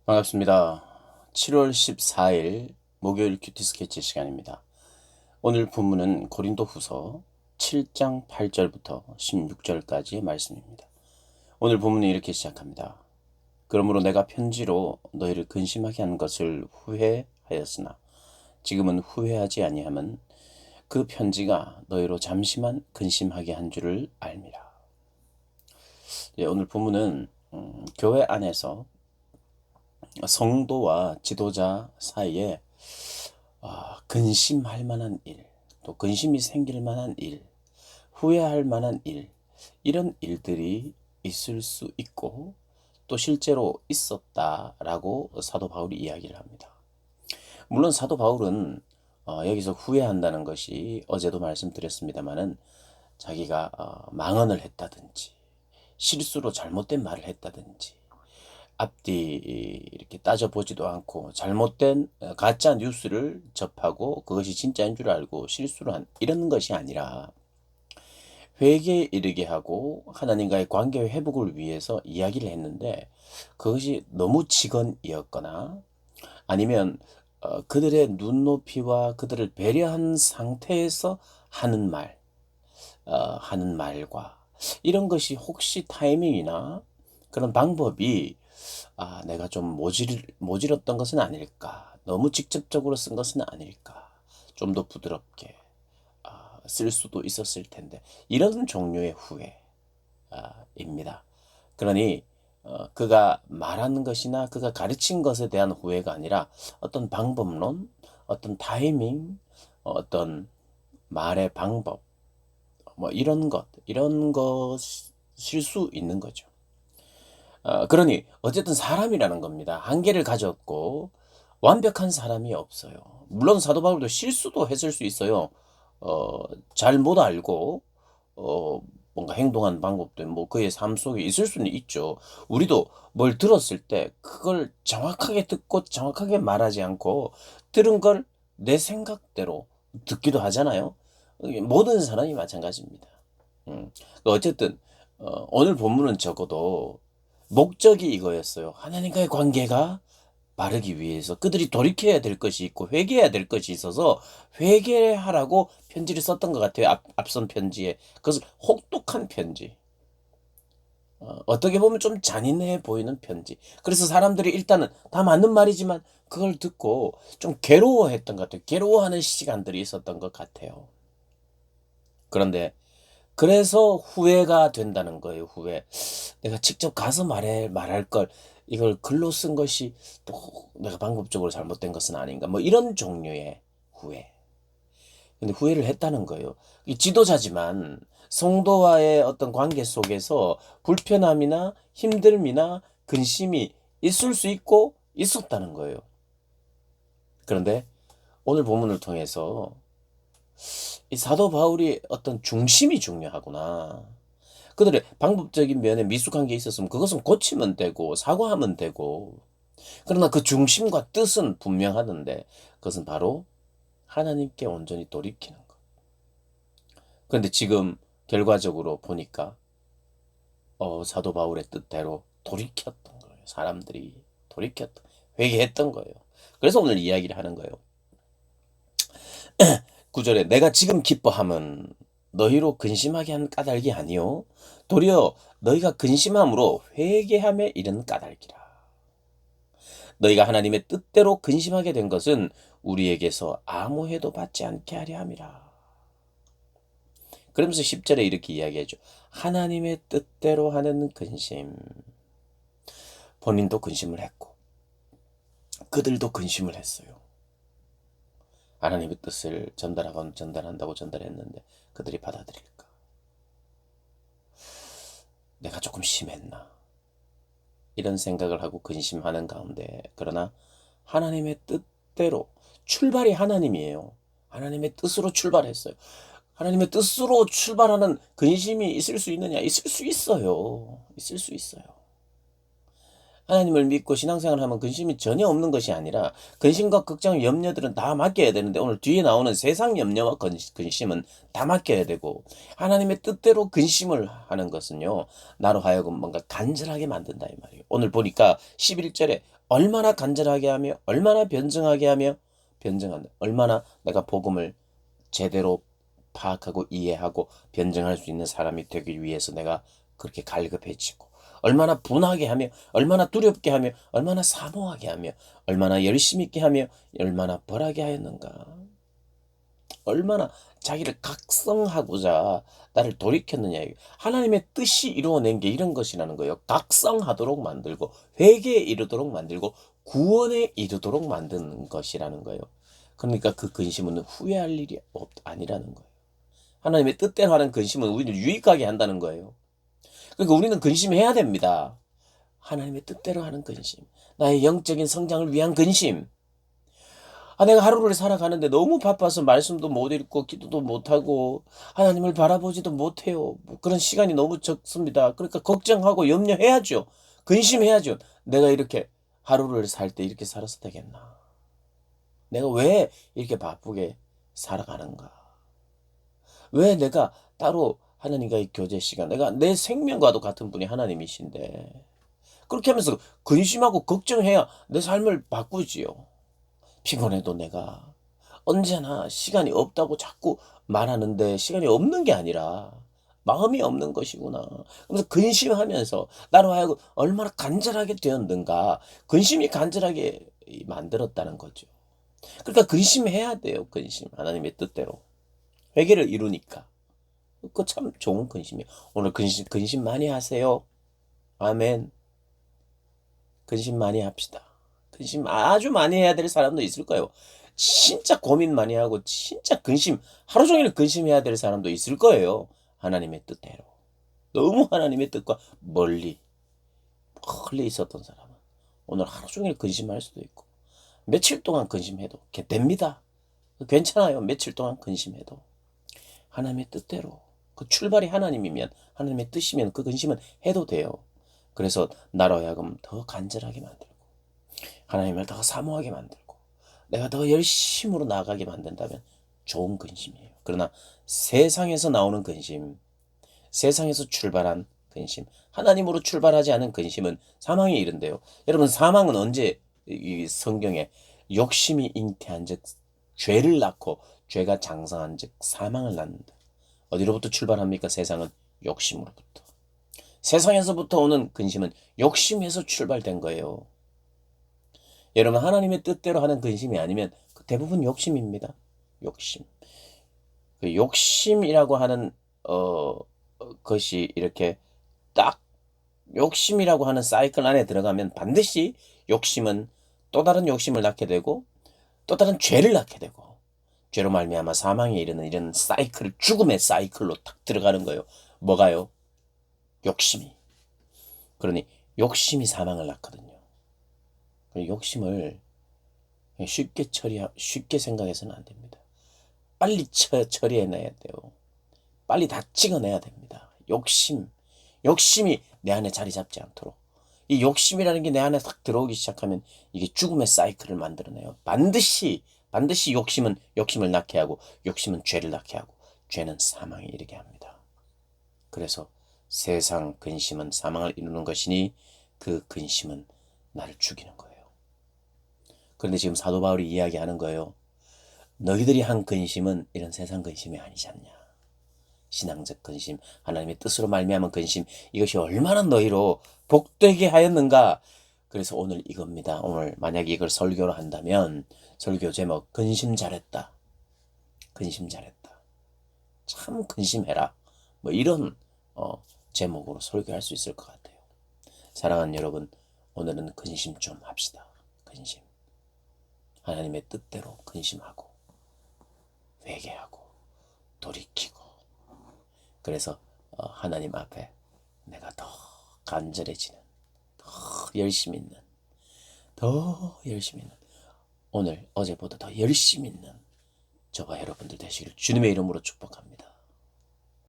반갑습니다. 7월 14일 목요일 큐티 스케치 시간입니다. 오늘 본문은 고린도 후서 7장 8절부터 16절까지의 말씀입니다. 오늘 본문은 이렇게 시작합니다. 그러므로 내가 편지로 너희를 근심하게 한 것을 후회하였으나 지금은 후회하지 아니함은 그 편지가 너희로 잠시만 근심하게 한 줄을 알미라. 오늘 본문은 교회 안에서 성도와 지도자 사이에 근심할 만한 일, 또 근심이 생길 만한 일, 후회할 만한 일, 이런 일들이 있을 수 있고 또 실제로 있었다라고 사도 바울이 이야기를 합니다. 물론 사도 바울은 여기서 후회한다는 것이 어제도 말씀드렸습니다마는 자기가 망언을 했다든지 실수로 잘못된 말을 했다든지 앞뒤 이렇게 따져보지도 않고 잘못된 가짜 뉴스를 접하고 그것이 진짜인 줄 알고 실수를 한 이런 것이 아니라 회개에 이르게 하고 하나님과의 관계 회복을 위해서 이야기를 했는데 그것이 너무 직언이었거나 아니면 그들의 눈높이와 그들을 배려한 상태에서 하는 하는 말과 이런 것이 혹시 타이밍이나 그런 방법이 내가 좀 모질었던 것은 아닐까. 너무 직접적으로 쓴 것은 아닐까. 좀 더 부드럽게 쓸 수도 있었을 텐데. 이런 종류의 후회입니다. 그러니 그가 말하는 것이나 그가 가르친 것에 대한 후회가 아니라 어떤 방법론, 어떤 타이밍, 어떤 말의 방법, 뭐 이런 것일 수 있는 거죠. 그러니 어쨌든 사람이라는 겁니다. 한계를 가졌고 완벽한 사람이 없어요. 물론 사도 바울도 실수도 했을 수 있어요. 어, 잘 못 알고 뭔가 행동한 방법도 뭐 그의 삶 속에 있을 수는 있죠. 우리도 뭘 들었을 때 그걸 정확하게 듣고 정확하게 말하지 않고 들은 걸 내 생각대로 듣기도 하잖아요. 모든 사람이 마찬가지입니다. 어쨌든 오늘 본문은 적어도 목적이 이거였어요. 하나님과의 관계가 바르기 위해서 그들이 돌이켜야 될 것이 있고 회개해야 될 것이 있어서 회개하라고 편지를 썼던 것 같아요. 앞선 편지에. 그것을 혹독한 편지. 어떻게 보면 좀 잔인해 보이는 편지. 그래서 사람들이 일단은 다 맞는 말이지만 그걸 듣고 좀 괴로워했던 것 같아요. 괴로워하는 시간들이 있었던 것 같아요. 그런데 그래서 후회가 된다는 거예요, 후회. 내가 직접 가서 말할 걸, 이걸 글로 쓴 것이 또 내가 방법적으로 잘못된 것은 아닌가. 뭐 이런 종류의 후회. 근데 후회를 했다는 거예요. 이 지도자지만 성도와의 어떤 관계 속에서 불편함이나 힘듦이나 근심이 있을 수 있고 있었다는 거예요. 그런데 오늘 본문을 통해서 이 사도 바울이 어떤 중심이 중요하구나. 그들의 방법적인 면에 미숙한 게 있었으면 그것은 고치면 되고 사과하면 되고 그러나 그 중심과 뜻은 분명하던데 그것은 바로 하나님께 온전히 돌이키는 것. 그런데 지금 결과적으로 보니까 사도 바울의 뜻대로 돌이켰던 거예요. 사람들이 돌이켰던 회개했던 거예요. 그래서 오늘 이야기를 하는 거예요. 9절에 내가 지금 기뻐함은 너희로 근심하게 한 까닭이 아니요 도리어 너희가 근심함으로 회개함에 이른 까닭이라. 너희가 하나님의 뜻대로 근심하게 된 것은 우리에게서 아무 해도 받지 않게 하려 함이라. 그러면서 10절에 이렇게 이야기하죠. 하나님의 뜻대로 하는 근심. 본인도 근심을 했고 그들도 근심을 했어요. 하나님의 뜻을 전달한다고 전달했는데 그들이 받아들일까? 내가 조금 심했나? 이런 생각을 하고 근심하는 가운데 그러나 하나님의 뜻대로 출발이 하나님이에요. 하나님의 뜻으로 출발했어요. 하나님의 뜻으로 출발하는 근심이 있을 수 있느냐? 있을 수 있어요. 있을 수 있어요. 하나님을 믿고 신앙생활을 하면 근심이 전혀 없는 것이 아니라 근심과 걱정, 염려들은 다 맡겨야 되는데 오늘 뒤에 나오는 세상 염려와 근심은 다 맡겨야 되고 하나님의 뜻대로 근심을 하는 것은요. 나로 하여금 뭔가 간절하게 만든다 이 말이에요. 오늘 보니까 11절에 얼마나 간절하게 하며 얼마나 변증하게 하며 변증한다. 얼마나 내가 복음을 제대로 파악하고 이해하고 변증할 수 있는 사람이 되기 위해서 내가 그렇게 갈급해지고 얼마나 분하게 하며 얼마나 두렵게 하며 얼마나 사모하게 하며 얼마나 열심 있게 하며 얼마나 벌하게 하였는가. 얼마나 자기를 각성하고자 나를 돌이켰느냐. 하나님의 뜻이 이루어낸 게 이런 것이라는 거예요. 각성하도록 만들고 회개에 이르도록 만들고 구원에 이르도록 만든 것이라는 거예요. 그러니까 그 근심은 후회할 일이 아니라는 거예요. 하나님의 뜻대로 하는 근심은 우리를 유익하게 한다는 거예요. 그러니까 우리는 근심해야 됩니다. 하나님의 뜻대로 하는 근심, 나의 영적인 성장을 위한 근심. 내가 하루를 살아가는데 너무 바빠서 말씀도 못 읽고 기도도 못하고 하나님을 바라보지도 못해요. 뭐 그런 시간이 너무 적습니다. 그러니까 걱정하고 염려해야죠. 근심해야죠. 내가 이렇게 하루를 살 때 이렇게 살아서 되겠나? 내가 왜 이렇게 바쁘게 살아가는가? 왜 내가 따로 하나님과의 교제 시간, 내가 내 생명과도 같은 분이 하나님이신데 그렇게 하면서 근심하고 걱정해야 내 삶을 바꾸지요. 피곤해도 내가 언제나 시간이 없다고 자꾸 말하는데 시간이 없는 게 아니라 마음이 없는 것이구나. 그래서 근심하면서 나로 하여금 얼마나 간절하게 되었는가. 근심이 간절하게 만들었다는 거죠. 그러니까 근심해야 돼요. 근심. 하나님의 뜻대로. 회개를 이루니까. 그거 참 좋은 근심이에요. 오늘 근심 많이 하세요. 아멘. 근심 많이 합시다. 근심 아주 많이 해야 될 사람도 있을 거예요. 진짜 고민 많이 하고 진짜 근심 하루 종일 근심해야 될 사람도 있을 거예요. 하나님의 뜻대로. 너무 하나님의 뜻과 멀리 있었던 사람은 오늘 하루 종일 근심할 수도 있고 며칠 동안 근심해도 됩니다. 괜찮아요. 며칠 동안 근심해도 하나님의 뜻대로 그 출발이 하나님이면 하나님의 뜻이면 그 근심은 해도 돼요. 그래서 나로 하여금 더 간절하게 만들고 하나님을 더 사모하게 만들고 내가 더 열심으로 나아가게 만든다면 좋은 근심이에요. 그러나 세상에서 나오는 근심, 세상에서 출발한 근심, 하나님으로 출발하지 않은 근심은 사망에 이른대요. 여러분, 사망은 언제 이 성경에 욕심이 잉태한 즉 죄를 낳고 죄가 장성한 즉 사망을 낳는다. 어디로부터 출발합니까? 세상은 욕심으로부터. 세상에서부터 오는 근심은 욕심에서 출발된 거예요. 여러분, 하나님의 뜻대로 하는 근심이 아니면 대부분 욕심입니다. 욕심. 그 욕심이라고 하는 것이 이렇게 딱 욕심이라고 하는 사이클 안에 들어가면 반드시 욕심은 또 다른 욕심을 낳게 되고 또 다른 죄를 낳게 되고 죄로 말미암아 사망에 이르는 이런 사이클, 죽음의 사이클로 딱 들어가는 거예요. 뭐가요? 욕심이. 그러니 욕심이 사망을 낳거든요. 욕심을 쉽게 생각해서는 안 됩니다. 빨리 처리해내야 돼요. 빨리 다 찍어내야 됩니다. 욕심이 내 안에 자리 잡지 않도록. 이 욕심이라는 게 내 안에 딱 들어오기 시작하면 이게 죽음의 사이클을 만들어내요. 반드시 욕심을 낳게 하고 욕심은 죄를 낳게 하고 죄는 사망에 이르게 합니다. 그래서 세상 근심은 사망을 이루는 것이니 그 근심은 나를 죽이는 거예요. 그런데 지금 사도 바울이 이야기하는 거예요. 너희들이 한 근심은 이런 세상 근심이 아니지 않냐. 신앙적 근심, 하나님의 뜻으로 말미암은 근심, 이것이 얼마나 너희로 복되게 하였는가. 그래서 오늘 이겁니다. 오늘 만약에 이걸 설교로 한다면 설교 제목 근심 잘했다. 근심 잘했다. 참 근심해라. 뭐 이런 제목으로 설교할 수 있을 것 같아요. 사랑하는 여러분, 오늘은 근심 좀 합시다. 근심. 하나님의 뜻대로 근심하고 회개하고 돌이키고 그래서 하나님 앞에 내가 더 간절해지는 더 열심히 있는 오늘 어제보다 더 열심히 있는 저와 여러분들 되시기를 주님의 이름으로 축복합니다.